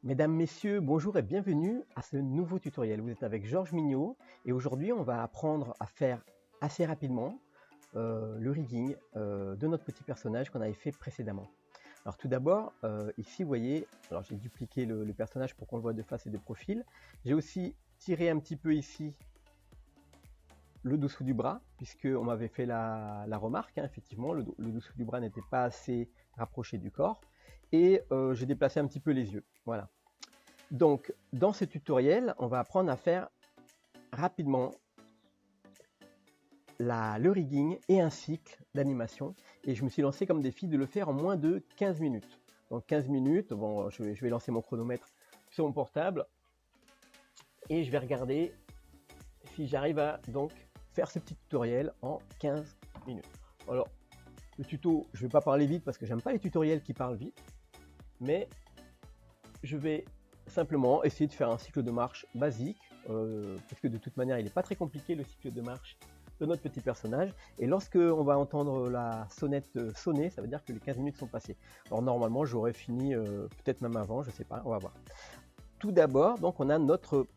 Mesdames, Messieurs, bonjour et bienvenue à ce nouveau tutoriel. Vous êtes avec Georges Mignot et aujourd'hui on va apprendre à faire assez rapidement le rigging de notre petit personnage qu'on avait fait précédemment. Alors tout d'abord, ici vous voyez, alors j'ai dupliqué le personnage pour qu'on le voit de face et de profil. J'ai aussi tiré un petit peu ici le dessous du bras, puisque on m'avait fait la remarque, hein, effectivement, le dessous du bras n'était pas assez rapproché du corps. Et j'ai déplacé un petit peu les yeux, voilà. Donc, dans ce tutoriel, on va apprendre à faire rapidement le rigging et un cycle d'animation. Et je me suis lancé comme défi de le faire en moins de 15 minutes. Donc 15 minutes, bon, je vais lancer mon chronomètre sur mon portable et je vais regarder si j'arrive à donc faire ce petit tutoriel en 15 minutes. Alors, le tuto, je ne vais pas parler vite parce que j'aime pas les tutoriels qui parlent vite, mais je vais simplement essayer de faire un cycle de marche basique, parce que de toute manière il n'est pas très compliqué le cycle de marche de notre petit personnage, et lorsque on va entendre la sonnette sonner, ça veut dire que les 15 minutes sont passées. Alors normalement j'aurais fini peut-être même avant, je sais pas, on va voir. Tout d'abord, donc on a notre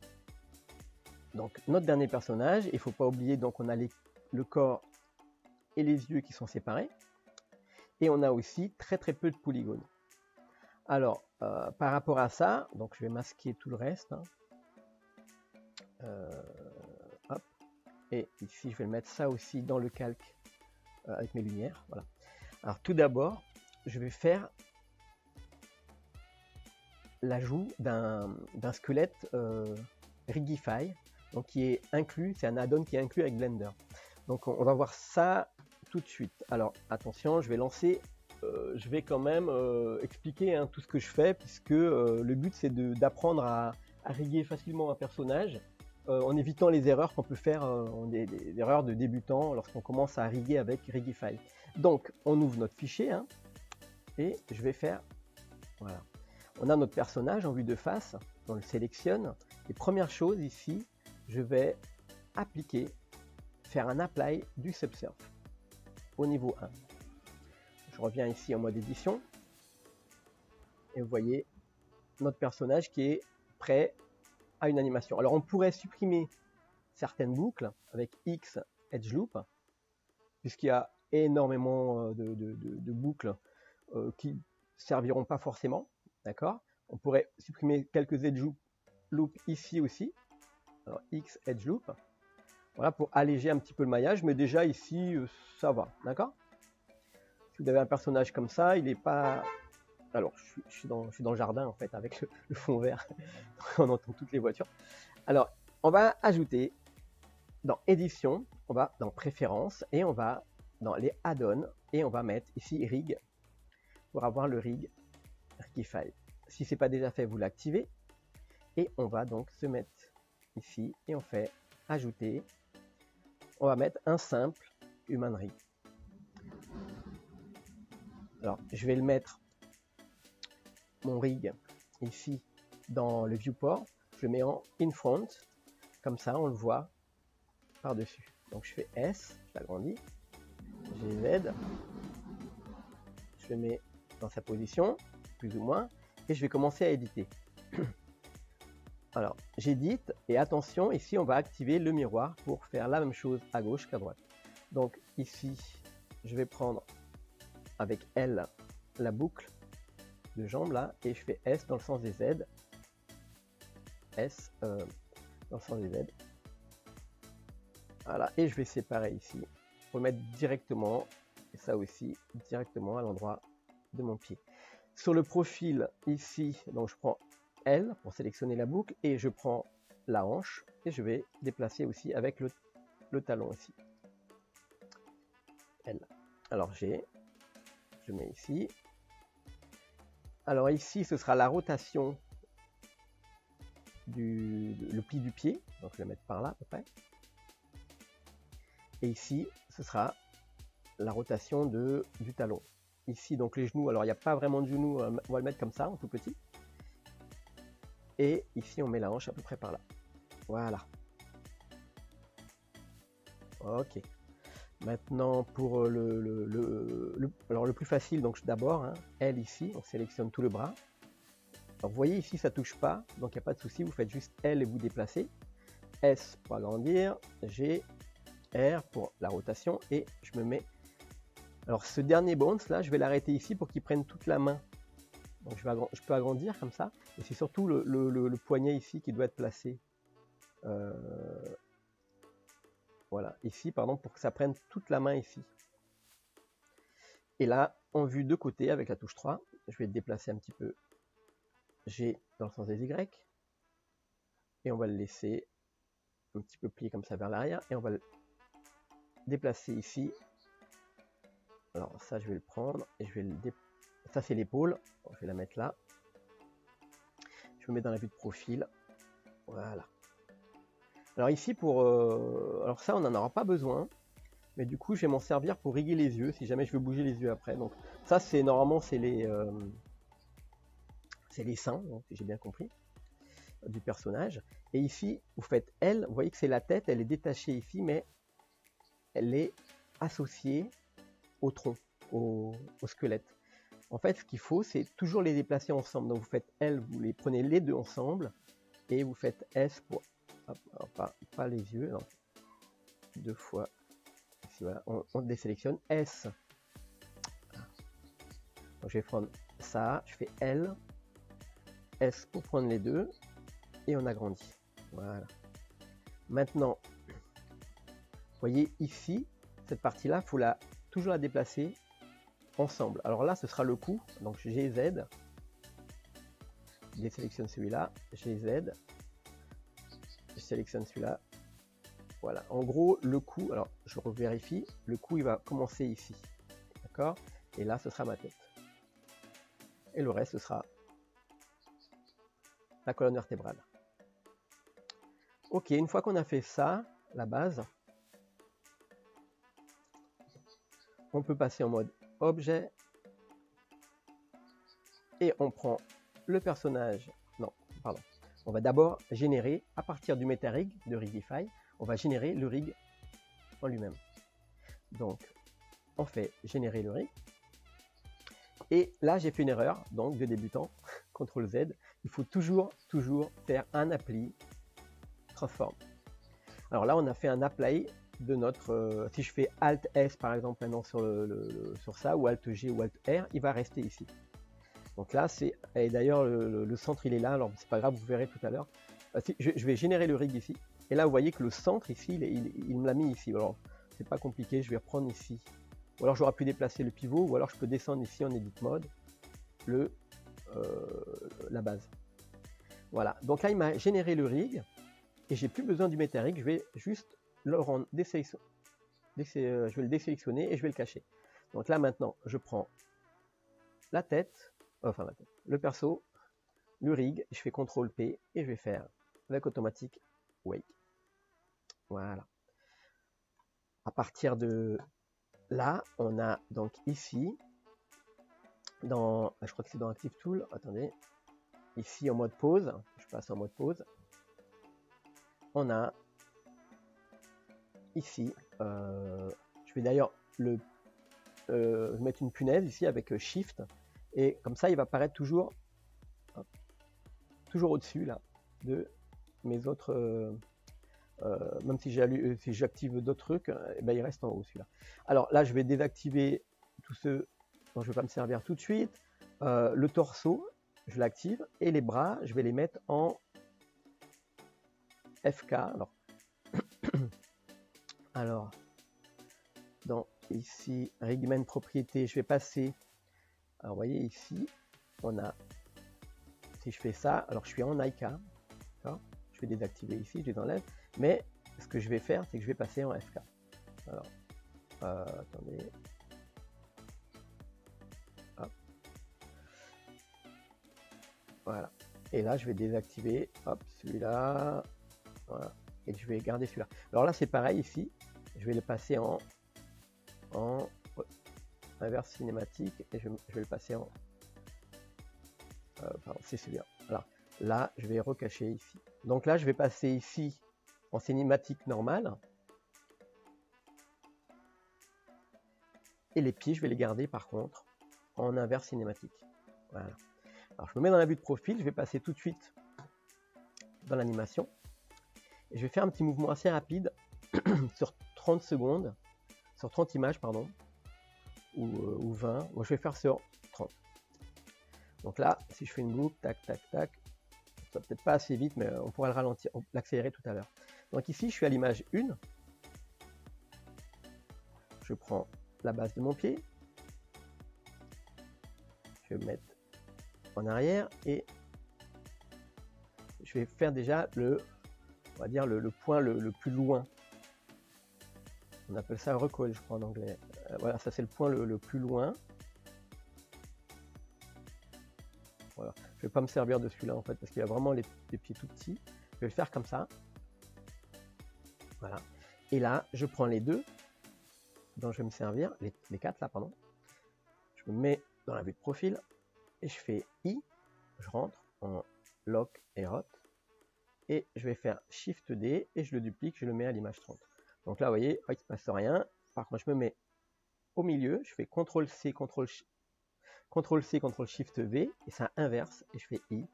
dernier personnage, il ne faut pas oublier, donc on a le corps et les yeux qui sont séparés, et on a aussi très peu de polygones. Alors, par rapport à ça, donc je vais masquer tout le reste. Hein. Hop. Et ici, je vais mettre ça aussi dans le calque avec mes lumières. Voilà. Alors, tout d'abord, je vais faire l'ajout d'un squelette Rigify, donc qui est inclus, c'est un add-on qui est inclus avec Blender. Donc, on va voir ça tout de suite. Alors, attention, je vais lancer. Je vais quand même expliquer hein, tout ce que je fais, puisque le but c'est d'apprendre à riguer facilement un personnage en évitant les erreurs qu'on peut faire, des erreurs de débutant lorsqu'on commence à riguer avec Rigify. Donc on ouvre notre fichier hein, et je vais faire, voilà. On a notre personnage en vue de face, on le sélectionne et première chose ici, je vais appliquer, faire un apply du subsurf au niveau 1. Je reviens ici en mode édition et vous voyez notre personnage qui est prêt à une animation. Alors on pourrait supprimer certaines boucles avec X Edge Loop puisqu'il y a énormément de boucles qui serviront pas forcément, d'accord. On pourrait supprimer quelques Edge Loop ici aussi, alors X Edge Loop, voilà pour alléger un petit peu le maillage, mais déjà ici ça va, d'accord. Si vous avez un personnage comme ça, il n'est pas... Alors, je suis dans le jardin en fait avec le fond vert. On entend toutes les voitures. Alors, on va ajouter dans édition, on va dans préférences et on va dans les add-ons et on va mettre ici rig pour avoir le Rigify. Si c'est pas déjà fait, vous l'activez et on va donc se mettre ici et on fait ajouter. On va mettre un simple human rig. Alors, je vais le mettre mon rig ici dans le viewport, je le mets en in front, comme ça on le voit par dessus. Donc je fais S, je l'agrandis, j'ai Z, je le mets dans sa position, plus ou moins, et je vais commencer à éditer. Alors j'édite et attention, ici on va activer le miroir pour faire la même chose à gauche qu'à droite. Donc ici je vais prendre avec L la boucle de jambe là et je fais S dans le sens des Z, S dans le sens des Z, voilà, et je vais séparer ici pour le mettre directement, et ça aussi directement à l'endroit de mon pied. Sur le profil ici, donc je prends L pour sélectionner la boucle et je prends la hanche et je vais déplacer aussi avec le talon ici. L. Alors G, je mets ici. Alors ici, ce sera la rotation le pli du pied, donc je vais mettre par là à peu près. Et ici, ce sera la rotation du talon. Ici, donc les genoux, alors il n'y a pas vraiment de genoux, on va le mettre comme ça, en tout petit. Et ici, on met la hanche à peu près par là. Voilà. Ok. Maintenant, pour alors le plus facile, donc d'abord, hein, L ici, on sélectionne tout le bras. Alors, vous voyez ici, ça touche pas, donc il n'y a pas de souci, vous faites juste L et vous déplacez. S pour agrandir, G, R pour la rotation, et je me mets... Alors ce dernier bounce là, je vais l'arrêter ici pour qu'il prenne toute la main. Donc je peux agrandir comme ça, et c'est surtout le poignet ici qui doit être placé. Voilà, ici, pardon, pour que ça prenne toute la main ici. Et là, en vue de côté, avec la touche 3, je vais le déplacer un petit peu G dans le sens des Y, et on va le laisser un petit peu plié comme ça vers l'arrière, et on va le déplacer ici. Alors ça, je vais le prendre, et je vais le déplacer. Ça, c'est l'épaule, je vais la mettre là. Je me mets dans la vue de profil, voilà. Alors ici, alors ça, on n'en aura pas besoin, mais du coup, je vais m'en servir pour riguer les yeux, si jamais je veux bouger les yeux après. Donc ça, c'est normalement, c'est les seins, hein, si j'ai bien compris, du personnage. Et ici, vous faites L, vous voyez que c'est la tête, elle est détachée ici, mais elle est associée au tronc, au squelette. En fait, ce qu'il faut, c'est toujours les déplacer ensemble. Donc vous faites L, vous les prenez les deux ensemble, et vous faites S pour... pas les yeux, non. Deux fois. Ici, voilà, on désélectionne. S. Donc je vais prendre ça, je fais L, S pour prendre les deux, et on agrandit. Voilà. Maintenant, vous voyez ici, cette partie-là, il faut toujours la déplacer ensemble. Alors là, ce sera le coup, donc GZ, je désélectionne celui-là, GZ, je sélectionne celui-là, voilà. En gros, le coup, alors je revérifie, le coup il va commencer ici, d'accord? Et là, ce sera ma tête. Et le reste, ce sera la colonne vertébrale. Ok, une fois qu'on a fait ça, la base, on peut passer en mode objet, et on prend le personnage, non, pardon, on va d'abord générer, à partir du MetaRig de Rigify, on va générer le rig en lui-même. Donc, on fait générer le rig, et là j'ai fait une erreur, donc de débutant, CTRL Z, il faut toujours faire un apply transform. Alors là on a fait un apply de notre, si je fais Alt S par exemple maintenant sur ça, ou Alt G ou Alt R, il va rester ici. Donc là c'est, et d'ailleurs le centre il est là, alors c'est pas grave, vous verrez tout à l'heure. Je vais générer le rig ici, et là vous voyez que le centre ici, il me l'a mis ici. Alors c'est pas compliqué, je vais reprendre ici. Ou alors j'aurais pu déplacer le pivot, ou alors je peux descendre ici en edit mode la base. Voilà, donc là il m'a généré le rig, et j'ai plus besoin du MetaRig, je vais juste le rendre je vais le désélectionner et je vais le cacher. Donc là maintenant, je prends la tête, enfin la tête, le perso, le rig, je fais CTRL P et je vais faire avec automatique wake. Voilà. À partir de là, on a donc ici, je crois que c'est dans Active Tool, attendez, ici en mode pause, je passe en mode pause, on a ici, je vais d'ailleurs mettre une punaise ici avec Shift, et comme ça il va apparaître toujours au-dessus là de mes autres, même si j'active d'autres trucs, ben, il reste en haut celui-là. Alors là je vais désactiver tous ceux dont je ne vais pas me servir tout de suite. Le torso, je l'active, et les bras, je vais les mettre en FK. Alors dans ici Rigman propriété, je vais passer, alors vous voyez ici on a, si je fais ça, alors je suis en IK, je vais désactiver ici, je les enlève, mais ce que je vais faire, c'est que je vais passer en FK. Alors attendez, hop, voilà, et là je vais désactiver, hop, celui-là, voilà, et je vais garder celui-là. Alors là c'est pareil ici, je vais le passer en inverse cinématique, et je vais le passer en, pardon, c'est celui-là. Alors là je vais recacher ici. Donc là je vais passer ici en cinématique normale, et les pieds je vais les garder par contre en inverse cinématique. Voilà. Alors je me mets dans la vue de profil, je vais passer tout de suite dans l'animation. Et je vais faire un petit mouvement assez rapide sur 30 secondes, sur 30 images, pardon, ou 20. Moi je vais faire sur 30. Donc là, si je fais une boucle, tac, tac, tac, ça va peut-être pas assez vite, mais on pourra le ralentir, l'accélérer tout à l'heure. Donc ici, je suis à l'image 1. Je prends la base de mon pied. Je vais me mettre en arrière et je vais faire déjà on va dire le point le plus loin. On appelle ça recoil, je crois en anglais. Voilà, ça c'est le point le plus loin. Voilà. Je ne vais pas me servir de celui-là en fait parce qu'il y a vraiment les pieds tout petits. Je vais le faire comme ça. Voilà. Et là, je prends les deux dont je vais me servir, les quatre là, pardon. Je me mets dans la vue de profil et je fais I. Je rentre en lock et rot. Et je vais faire Shift D et je le duplique, je le mets à l'image 30. Donc là, vous voyez, il ne se passe rien. Par contre, je me mets au milieu, je fais CTRL C, CTRL C, CTRL Shift V, et ça inverse, et je fais I.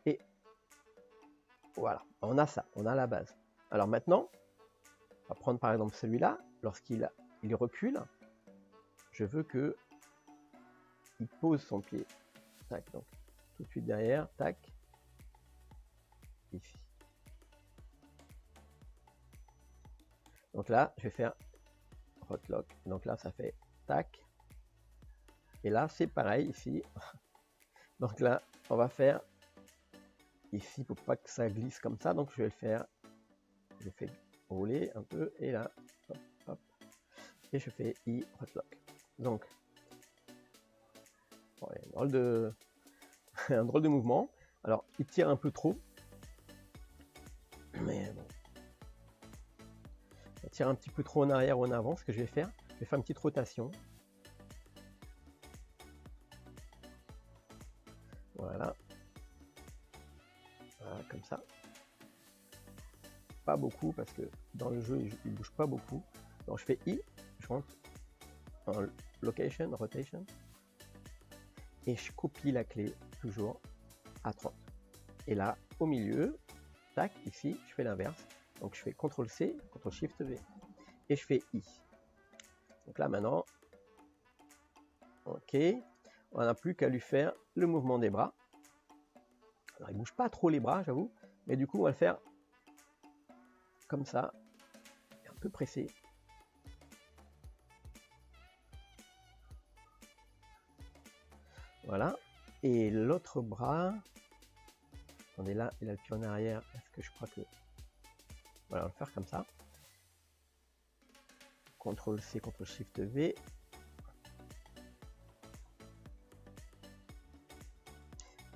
Et voilà, on a ça, on a la base. Alors maintenant, on va prendre par exemple celui-là, lorsqu'il recule, je veux que il pose son pied. Tac, donc tout de suite derrière, tac, ici. Donc là, je vais faire hotlock. Donc là, ça fait tac. Et là, c'est pareil ici. Donc là, on va faire ici pour pas que ça glisse comme ça. Donc je vais le faire. Je fais rouler un peu et là, hop, hop. Et je fais I hotlock. Donc, bon, un drôle de mouvement. Alors, il tire un peu trop. Mais bon. Il tire un petit peu trop en arrière ou en avant. Ce que je vais faire une petite rotation. Voilà. Voilà, comme ça. Pas beaucoup parce que dans le jeu, il bouge pas beaucoup. Donc je fais I, je rentre en location, rotation. Et je copie la clé toujours à 30. Et là, au milieu, tac, ici, je fais l'inverse. Donc je fais CTRL C, CTRL SHIFT V. Et je fais I. Donc là maintenant, ok, on n'a plus qu'à lui faire le mouvement des bras. Alors il bouge pas trop les bras, j'avoue, mais du coup on va le faire comme ça, un peu pressé. Voilà. Et l'autre bras, attendez là, il a le pied en arrière, est-ce que je crois que... Voilà, on va le faire comme ça. CTRL C, CTRL SHIFT V.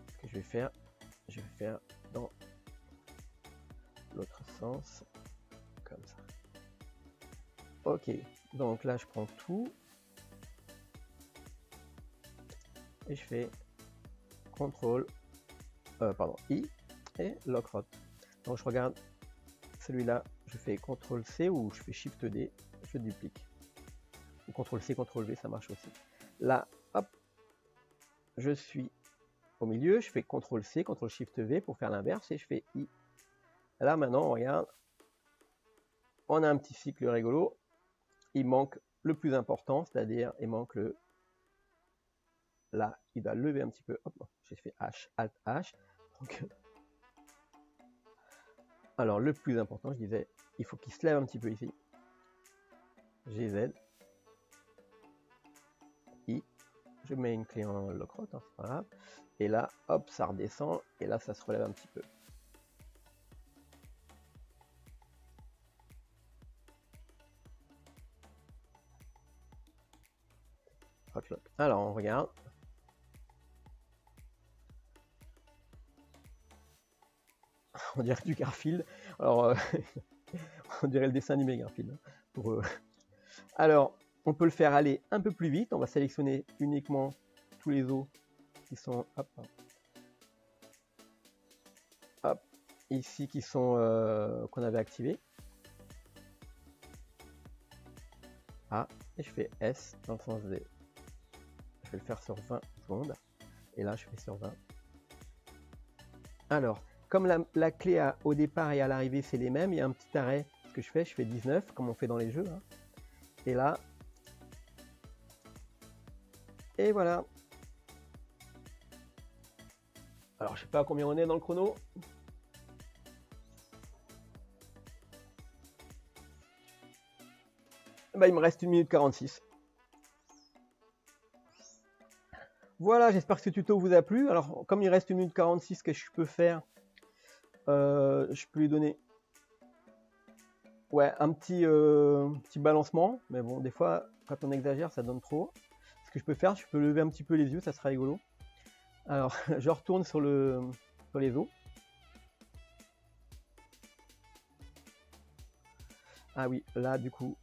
Ce que je vais faire dans l'autre sens, comme ça. Ok, donc là je prends tout. Et je fais CTRL, I et Lock Rot. Donc je regarde celui-là, je fais CTRL C ou je fais Shift D, je duplique. Ou CTRL C, CTRL V, ça marche aussi. Là, hop, je suis au milieu, je fais CTRL C, CTRL Shift V pour faire l'inverse et je fais I. Là maintenant, on regarde, on a un petit cycle rigolo. Il manque le plus important, c'est-à-dire il manque le... Là, il va lever un petit peu. Hop, j'ai fait H, Alt, H. Donc, alors, le plus important, je disais, il faut qu'il se lève un petit peu ici. GZ. I. Je mets une clé en lockrot, hein, c'est pas grave. Et là, hop, ça redescend. Et là, ça se relève un petit peu. Hotlock. Alors, on regarde. On dirait du Garfield. Alors, on dirait le dessin animé Garfield. Hein, pour, alors, on peut le faire aller un peu plus vite. On va sélectionner uniquement tous les os qui sont hop, hop, ici qui sont qu'on avait activés. A et je fais S dans le sens D. Je vais le faire sur 20 secondes. Et là, je fais sur 20. Alors, comme la clé au départ et à l'arrivée, c'est les mêmes, il y a un petit arrêt. Ce que je fais 19, comme on fait dans les jeux. Hein. Et là, et voilà. Alors, je sais pas à combien on est dans le chrono. Bah, il me reste 1 minute 46. Voilà, j'espère que ce tuto vous a plu. Alors, comme il reste 1 minute 46, qu'est-ce que je peux faire? Je peux lui donner un petit balancement. Mais bon, des fois, quand on exagère, ça donne trop. Ce que je peux faire, je peux lever un petit peu les yeux, ça sera rigolo. Alors, je retourne sur les os. Ah oui, là, du coup,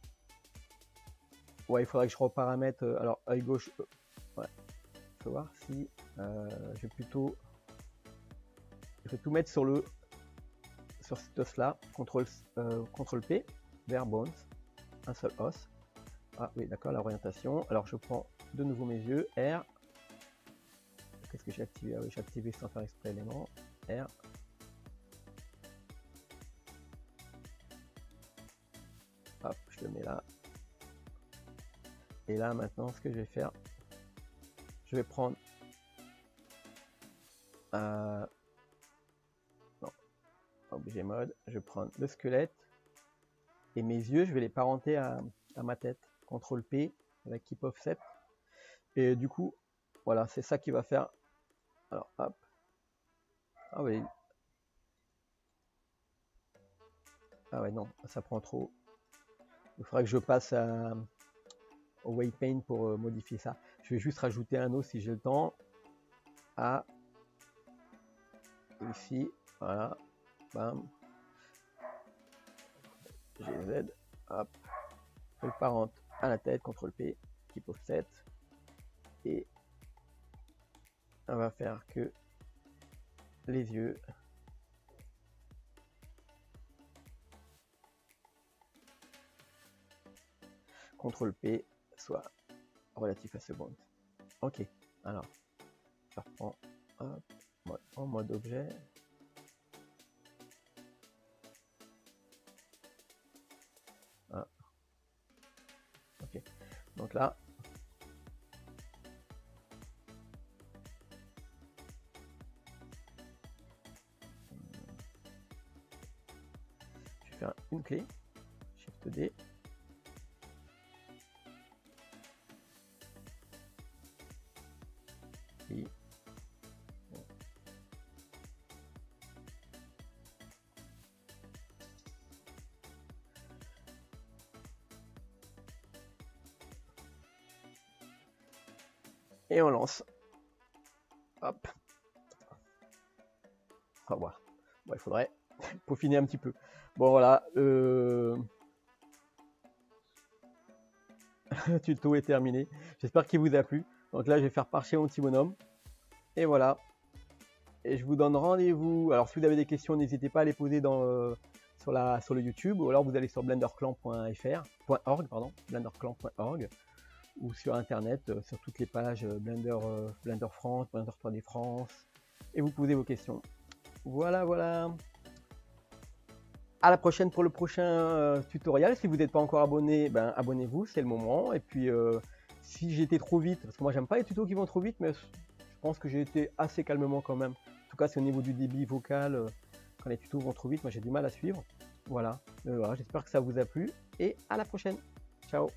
il faudrait que je reparamètre. Alors, œil gauche, ouais. Je vais voir si je vais tout mettre sur cet os là, CTRL P, vers Bones, un seul os. Ah oui, d'accord, l'orientation. Alors je prends de nouveau mes yeux, R. Qu'est-ce que j'ai activé? Ah oui, j'ai activé sans faire exprès l'élément, R. Hop, je le mets là. Et là, maintenant, ce que je vais faire, je vais prendre objet mode, je vais prendre le squelette et mes yeux, je vais les parenter à ma tête. CTRL P avec Keep Offset. Et du coup, voilà, c'est ça qui va faire. Alors, hop. Ah oui. Ah ouais, non, ça prend trop. Il faudra que je passe au Waypaint pour modifier ça. Je vais juste rajouter un os si j'ai le temps. A. Ici, voilà. Bam. GZ. Hop. Je le parente à la tête, CTRL P, Keep Offset. Et on va faire que les yeux. CTRL P soit relatif à seconde. Ok, alors je reprends en mode objet. Ah. Ok, donc là, je vais faire une clé, Shift D. Et on lance. Hop. Au revoir. Bon, il faudrait peaufiner un petit peu. Bon, voilà. Le tuto est terminé. J'espère qu'il vous a plu. Donc là, je vais faire partir mon petit bonhomme. Et voilà. Et je vous donne rendez-vous. Alors, si vous avez des questions, n'hésitez pas à les poser sur le YouTube. Ou alors, vous allez sur blenderclan.org, ou sur Internet, sur toutes les pages Blender France, Blender 3D France. Et vous posez vos questions. Voilà, voilà. À la prochaine pour le prochain tutoriel. Si vous n'êtes pas encore abonné, ben abonnez-vous, c'est le moment. Et puis si j'ai été trop vite, parce que moi j'aime pas les tutos qui vont trop vite, mais je pense que j'ai été assez calmement quand même. En tout cas, c'est au niveau du débit vocal, quand les tutos vont trop vite, moi j'ai du mal à suivre. Voilà, voilà, j'espère que ça vous a plu et à la prochaine. Ciao.